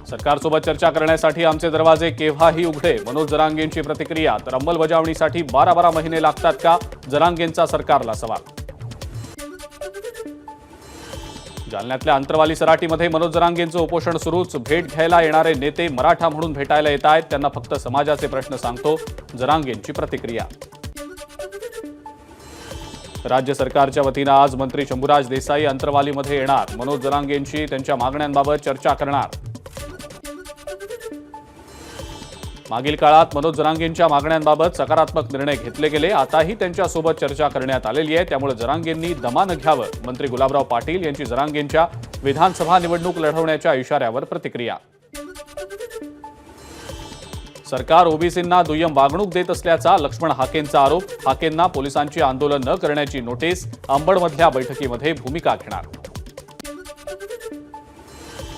सरकारसोबत चर्चा करण्यासाठी आमचे दरवाजे केव्हाही उघडे, मनोज जरांगेंची प्रतिक्रिया. तर अंमलबजावणीसाठी 12 महिने लागतात का, जरांगेंचा सरकारला सवाल. जालन्यातल्या अंतरवाली सराटीमध्ये मनोज जरांगेंचं उपोषण सुरूच. भेट घ्यायला येणारे नेते मराठा म्हणून भेटायला येत आहेत, त्यांना फक्त समाजाचे प्रश्न सांगतो, जरांगेंची प्रतिक्रिया. राज्य सरकारच्या वतीनं आज मंत्री शंभूराज देसाई अंतरवालीमध्ये येणार. मनोज जरांगेंशी त्यांच्या मागण्यांबाबत चर्चा करणार. मागील काळात मनोज जरांगेंच्या मागण्यांबाबत सकारात्मक निर्णय घेतले गेले. आताही त्यांच्यासोबत चर्चा करण्यात आलेली आहे, त्यामुळे जरांगेंनी दमानं घ्यावं. मंत्री गुलाबराव पाटील यांची जरांगेंच्या विधानसभा निवडणूक लढवण्याच्या इशाऱ्यावर प्रतिक्रिया. सरकार ओबीसींना दुय्यम वागणूक देत असल्याचा लक्ष्मण हाकेंचा आरोप. हाकेंना पोलिसांची आंदोलन न करण्याची नोटीस. अंबडमधल्या बैठकीमध्ये भूमिका घेणार.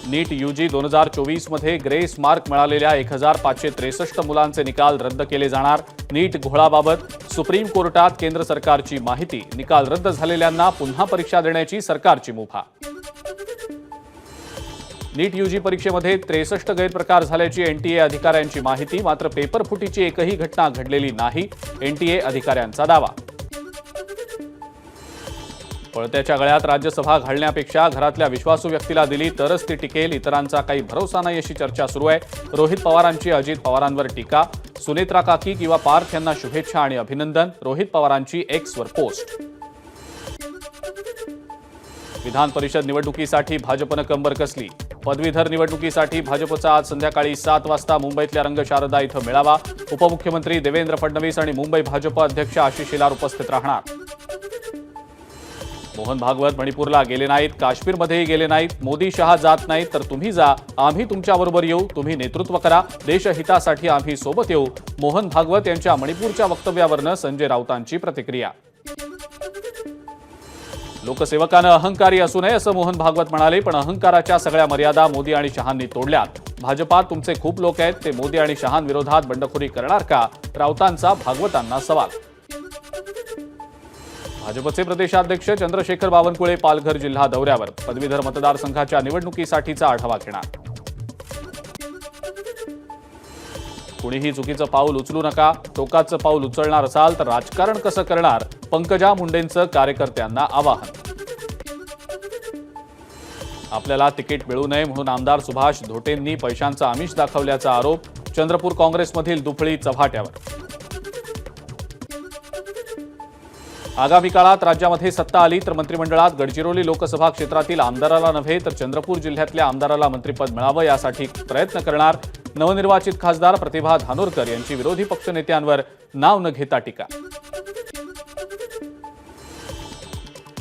नीट यूजी 2024 मध्ये ग्रेस मार्क मिळालेल्या 1563 मुलांचे निकाल रद्द केले जाणार. नीट घोळाबाबत सुप्रीम कोर्टात केंद्र सरकारची माहिती. निकाल रद्द झालेल्यांना पुन्हा परीक्षा देण्याची सरकारची मुभा. नीट यूजी परीक्षेमध्ये 63 गैरप्रकार झाल्याची एनटीए अधिकाऱ्यांची माहिती. मात्र पेपर फुटीची एकही घटना घडलेली नाही, एनटीए अधिकाऱ्यांचा दावा. पळत्याच्या गळ्यात राज्यसभा घालण्यापेक्षा घरातल्या विश्वासू व्यक्तीला दिली तरच ती टिकेल, इतरांचा काही भरोसा नाही अशी चर्चा सुरू आहे. रोहित पवारांची अजित पवारांवर टीका. सुनेत्रा काकी किंवा पार्थ यांना शुभेच्छा आणि अभिनंदन. रोहित पवारांची एक्सवर पोस्ट. विधान परिषद निवडणुकीसाठी भाजपनं कंबर कसली. पदवीधर निवडणुकीसाठी भाजपचा आज संध्याकाळी 7 वाजता मुंबईतल्या रंगशारदा इथं मेळावा. उपमुख्यमंत्री देवेंद्र फडणवीस आणि मुंबई भाजप अध्यक्ष आशिष शेलार उपस्थित राहणार. मोहन भागवत मणिपूरला गेले नाहीत, काश्मीरमध्येही गेले नाहीत. मोदी शहा जात नाहीत तर तुम्ही जा, आम्ही तुमच्याबरोबर येऊ, तुम्ही नेतृत्व करा, देशहितासाठी आम्ही सोबत येऊ. मोहन भागवत यांच्या मणिपूरच्या वक्तव्यावरनं संजय राऊतांची प्रतिक्रिया. लोकसेवकानं अहंकारी असू नये असं मोहन भागवत म्हणाले, पण अहंकाराच्या सगळ्या मर्यादा मोदी आणि शहांनी तोडल्यात. भाजपात तुमचे खूप लोक आहेत, ते मोदी आणि शहांविरोधात बंडखोरी करणार का, राऊतांचा भागवतांना सवाल. भाजपचे प्रदेशाध्यक्ष चंद्रशेखर बावनकुळे पालघर जिल्हा दौऱ्यावर. पदवीधर मतदारसंघाच्या निवडणुकीसाठीचा आढावा घेणार. कुणीही चुकीचं पाऊल उचलू नका. टोकाचं पाऊल उचलणार असाल तर राजकारण कसं करणार, पंकजा मुंडेंचं कार्यकर्त्यांना आवाहन. आपल्याला तिकीट मिळू नये म्हणून आमदार सुभाष धोटेंनी पैशांचं आमिष दाखवल्याचा आरोप. चंद्रपूर काँग्रेसमधील दुफळी चव्हाट्यावर. आगामी काळात राज्यामध्ये सत्ता आली तर मंत्रिमंडळात गडचिरोली लोकसभा क्षेत्रातील आमदाराला नव्हे तर चंद्रपूर जिल्ह्यातल्या आमदाराला मंत्रिपद मिळावं यासाठी प्रयत्न करणार. नवनिर्वाचित खासदार प्रतिभा धानोरकर यांची विरोधी पक्षनेत्यांवर नाव न घेता टीका.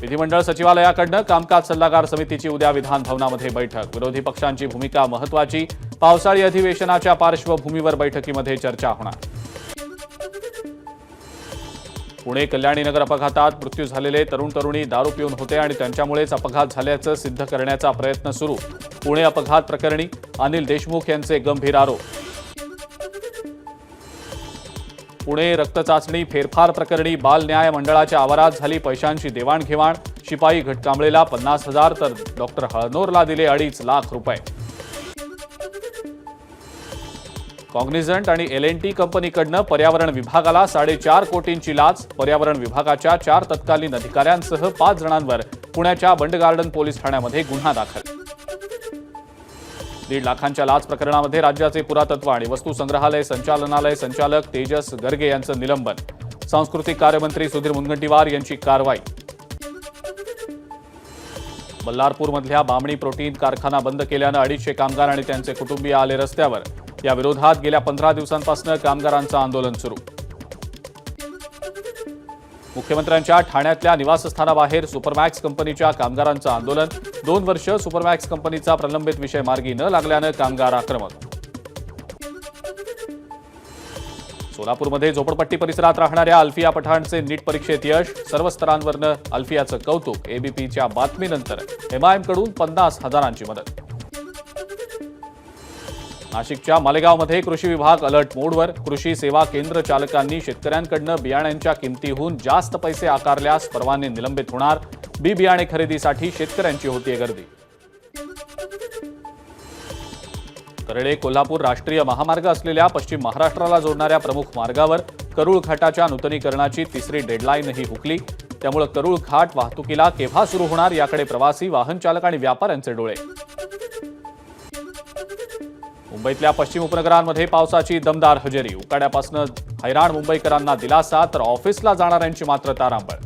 विधिमंडळ सचिवालयाकडनं कामकाज सल्लागार समितीची उद्या विधान भवनामध्ये बैठक. विरोधी पक्षांची भूमिका महत्वाची. पावसाळी अधिवेशनाच्या पार्श्वभूमीवर बैठकीमध्ये चर्चा होणार. पुणे कल्याणीनगर अपघातात मृत्यू झालेले तरुण तरुणी दारू पिऊन होते आणि त्यांच्यामुळेच अपघात झाल्याचं सिद्ध करण्याचा प्रयत्न सुरू. पुणे अपघात प्रकरणी अनिल देशमुख यांचे गंभीर आरोप. पुणे रक्तचाचणी फेरफार प्रकरणी बाल न्याय मंडळाच्या आवारात झाली पैशांची देवाणघेवाण. शिपाई घटकांबळेला 50,000 तर डॉक्टर हळनोरला दिले 2.5 लाख रुपये. कॉग्निझंट आणि L&T कंपनीकडनं पर्यावरण विभागाला 4.5 कोटींची लाच. पर्यावरण विभागाच्या 4 तत्कालीन अधिकाऱ्यांसह 5 जणांवर पुण्याच्या बंड गार्डन पोलीस ठाण्यामध्ये गुन्हा दाखल. 1.5 लाखांच्या लाच प्रकरणामध्ये राज्याचे पुरातत्व आणि वस्तू संग्रहालय संचालनालय संचालक तेजस गर्गे यांचं निलंबन. सांस्कृतिक कार्यमंत्री सुधीर मुनगंटीवार यांची कारवाई. बल्लारपूरमधल्या बामणी प्रोटीन कारखाना बंद केल्यानं 250 कामगार आणि त्यांचे कुटुंबीय आले रस्त्यावर. या विरोधात गेल्या 15 दिवसांपासून कामगारांचं आंदोलन सुरू. मुख्यमंत्र्यांच्या ठाण्यातल्या निवासस्थानाबाहेर सुपरमॅक्स कंपनीच्या कामगारांचं आंदोलन. 2 वर्ष सुपरमॅक्स कंपनीचा प्रलंबित विषय मार्गी न लागल्यानं कामगार आक्रमक. सोलापूरमध्ये झोपडपट्टी परिसरात राहणाऱ्या अल्फिया पठाणचे नीट परीक्षेत यश. सर्व स्तरांवरनं अल्फियाचं कौतुक. एबीपीच्या बातमीनंतर MIM कडून 50,000ची मदत. नाशिकच्या मालेगावमध्ये कृषी विभाग अलर्ट मोडवर. कृषी सेवा केंद्र चालकांनी शेतकऱ्यांकडून बियाण्यांच्या किमतीहून जास्त पैसे आकारल्यास परवाने निलंबित होणार. बी बियाणे खरेदीसाठी शेतकऱ्यांची होतीये गर्दी. तरळे कोल्हापूर राष्ट्रीय महामार्ग असलेल्या पश्चिम महाराष्ट्राला जोडणाऱ्या प्रमुख मार्गावर करूळ घाटाच्या नूतनीकरणाची तिसरी डेडलाईनही हुकली. त्यामुळे करूळ घाट वाहतुकीला केव्हा सुरू होणार याकडे प्रवासी, वाहन चालक आणि व्यापाऱ्यांचे डोळे. मुंबईतल्या पश्चिम उपनगरांमध्ये पावसाची दमदार हजेरी. उकाड्यापासून हैराण मुंबईकरांना दिलासा, तर ऑफिसला जाणाऱ्यांची मात्र तारांबळ.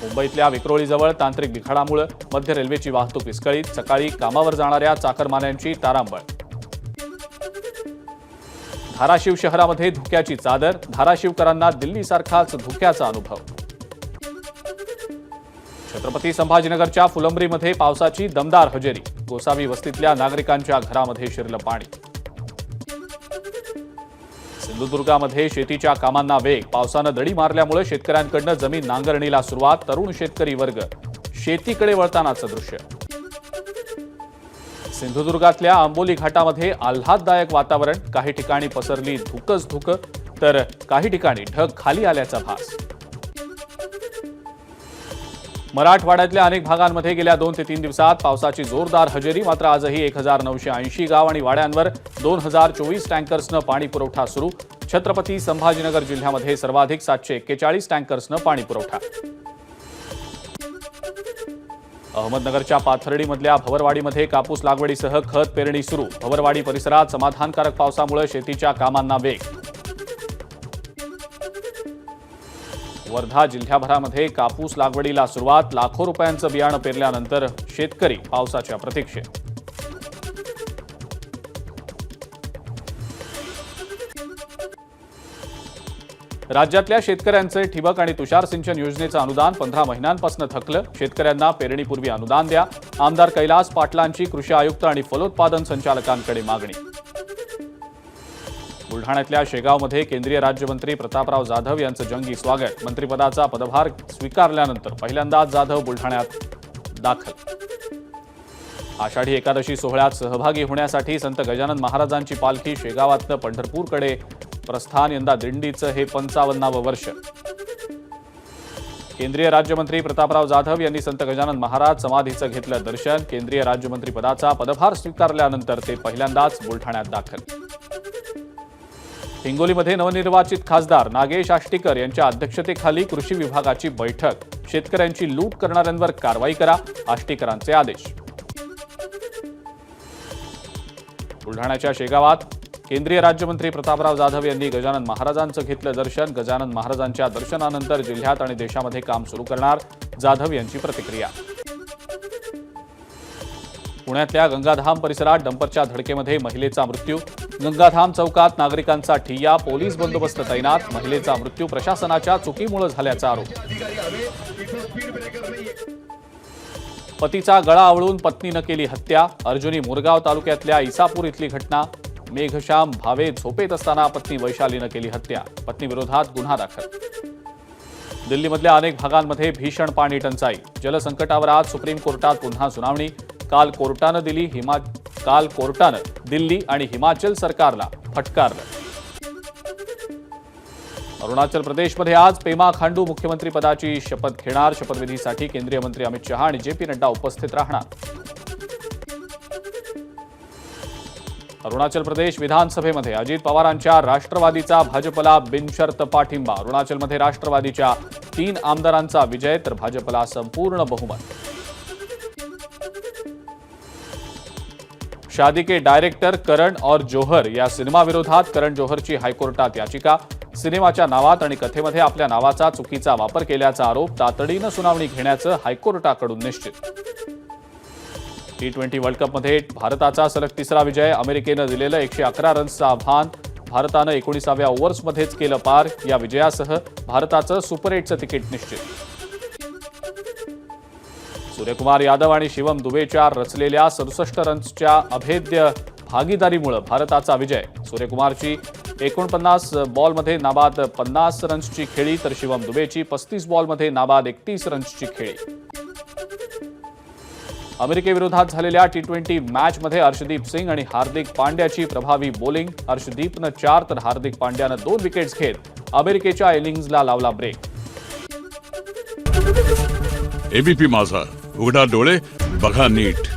मुंबईतल्या विक्रोळीजवळ तांत्रिक बिघाडामुळे मध्य रेल्वेची वाहतूक विस्कळीत. सकाळी कामावर जाणाऱ्या चाकरमान्यांची तारांबळ. धाराशिव शहरामध्ये धुक्याची चादर. धाराशिवकरांना दिल्लीसारखाच धुक्याचा अनुभव. छत्रपती संभाजीनगरच्या फुलंब्रीमध्ये पावसाची दमदार हजेरी. गोसावी वस्तीतल्या नागरिकांच्या घरामध्ये शिरलं पाणी. सिंधुदुर्गामध्ये शेतीच्या कामांना वेग. पावसानं दडी मारल्यामुळे शेतकऱ्यांकडून जमीन नांगरणीला सुरुवात. तरुण शेतकरी वर्ग शेतीकडे वळतानाचं दृश्य. सिंधुदुर्गातल्या आंबोली घाटामध्ये आल्हाददायक वातावरण. काही ठिकाणी पसरली धुकच धुक, तर काही ठिकाणी ढग खाली आल्याचा भास. मराठवाड्यातल्या अनेक भागांमध्ये गेल्या 2 ते 3 दिवसात पावसाची जोरदार हजेरी. मात्र आजही 1980 गाव आणि वाड्यांवर 2024 टँकर्सनं पाणी पुरवठा सुरू. छत्रपती संभाजीनगर जिल्ह्यामध्ये सर्वाधिक 741 टँकर्सनं पाणी पुरवठा. अहमदनगरच्या पाथर्डीमधल्या भवरवाडीमध्ये कापूस लागवडीसह खत पेरणी सुरू. भवरवाडी परिसरात समाधानकारक पावसामुळे शेतीच्या कामांना वेग. वर्धा जिल्ह्याभरामध्ये कापूस लागवडीला सुरुवात. लाखो रुपयांचं बियाणं पेरल्यानंतर शेतकरी पावसाच्या प्रतीक्षेत. राज्यातल्या शेतकऱ्यांचे ठिबक आणि तुषार सिंचन योजनेचं अनुदान 15 महिन्यांपासून थकलं. शेतकऱ्यांना पेरणीपूर्वी अनुदान द्या. आमदार कैलास पाटलांची कृषी आयुक्त आणि फलोत्पादन संचालकांकडे मागणी. बुलढाण्यातल्या शेगावमध्ये केंद्रीय राज्यमंत्री प्रतापराव जाधव यांचं जंगी स्वागत. मंत्रिपदाचा पदभार स्वीकारल्यानंतर पहिल्यांदाच जाधव बुलढाण्यात दाखल. आषाढी एकादशी सोहळ्यात सहभागी होण्यासाठी संत गजानन महाराजांची पालखी शेगावातनं पंढरपूरकडे प्रस्थान. यंदा दिंडीचं हे 55वं वर्ष. केंद्रीय राज्यमंत्री प्रतापराव जाधव यांनी संत गजानन महाराज समाधीचं घेतलं दर्शन. केंद्रीय राज्यमंत्रीपदाचा पदभार स्वीकारल्यानंतर ते पहिल्यांदाच बुलढाण्यात दाखल. हिंगोलीमध्ये नवनिर्वाचित खासदार नागेश आष्टीकर यांच्या अध्यक्षतेखाली कृषी विभागाची बैठक. शेतकऱ्यांची लूट करणाऱ्यांवर कारवाई करा, आष्टीकरांचे आदेश. बुलढाण्याच्या शेगावात केंद्रीय राज्यमंत्री प्रतापराव जाधव यांनी गजानन महाराजांचं घेतलं दर्शन. गजानन महाराजांच्या दर्शनानंतर जिल्ह्यात आणि देशामध्ये काम सुरू करणार, जाधव यांची प्रतिक्रिया. पुण्यातल्या गंगाधाम परिसरात डंपरच्या धडकेमध्ये महिलेचा मृत्यू. गंगाधाम चौकात नागरिकांचा ठिय्या, पोलीस बंदोबस्त तैनात. महिलेचा मृत्यू प्रशासनाच्या चुकीमुळे झाल्याचा आरोप. पतीचा गळा आवळून पत्नीनं केली हत्या. अर्जुनी मोरगाव तालुक्यातल्या इसापूर इथली घटना. मेघश्याम भावे झोपेत असताना पत्नी वैशालीनं केली हत्या. पत्नीविरोधात गुन्हा दाखल. दिल्लीमधल्या अनेक भागांमध्ये भीषण पाणी टंचाई. जलसंकटावर आज सुप्रीम कोर्टात पुन्हा सुनावणी. काल कोर्टानं दिल्ली आणि हिमाचल सरकारला फटकारलं. अरुणाचल प्रदेशमध्ये आज पेमा खांडू मुख्यमंत्रीपदाची शपथ घेणार. शपथविधीसाठी केंद्रीय मंत्री अमित शहा आणि जे.पी. नड्डा उपस्थित राहणार. अरुणाचल प्रदेश विधानसभेमध्ये अजित पवारांच्या राष्ट्रवादीचा भाजपला बिनशर्त पाठिंबा. अरुणाचलमध्ये राष्ट्रवादीच्या 3 आमदारांचा विजय, तर भाजपला संपूर्ण बहुमत. शादी के डायरेक्टर करण और जोहर या सिनेमाविरोधात करण जोहरची हायकोर्टात याचिका. सिनेमाच्या नावात आणि कथेमध्ये आपल्या नावाचा चुकीचा वापर केल्याचा आरोप. तातडीनं सुनावणी घेण्याचं हायकोर्टाकडून निश्चित. T20 वर्ल्ड कपमध्ये भारताचा सलग 3रा विजय. अमेरिकेनं दिलेलं 111 रन्सचं आव्हान भारतानं 19व्या ओव्हर्समध्येच केलं पार. या विजयासह भारताचं सुपर 8चं तिकीट निश्चित. सूर्यकुमार यादव आणि शिवम दुबेच्या रचलेल्या 67 रन्सच्या अभेद्य भागीदारीमुळे भारताचा विजय. सूर्यकुमारची 49 बॉलमध्ये नाबाद 50 रन्सची खेळी, तर शिवम दुबेची 35 बॉलमध्ये नाबाद 31 रन्सची खेळी. अमेरिकेविरोधात झालेल्या T20 मॅचमध्ये अर्शदीप सिंग आणि हार्दिक पांड्याची प्रभावी बॉलिंग. अर्शदीपनं 4 तर हार्दिक पांड्यानं 2 विकेट्स घेत अमेरिकेच्या इनिंग्जला लावला ब्रेक. एबीपी माझा, उघडा डोळे बघा नीट.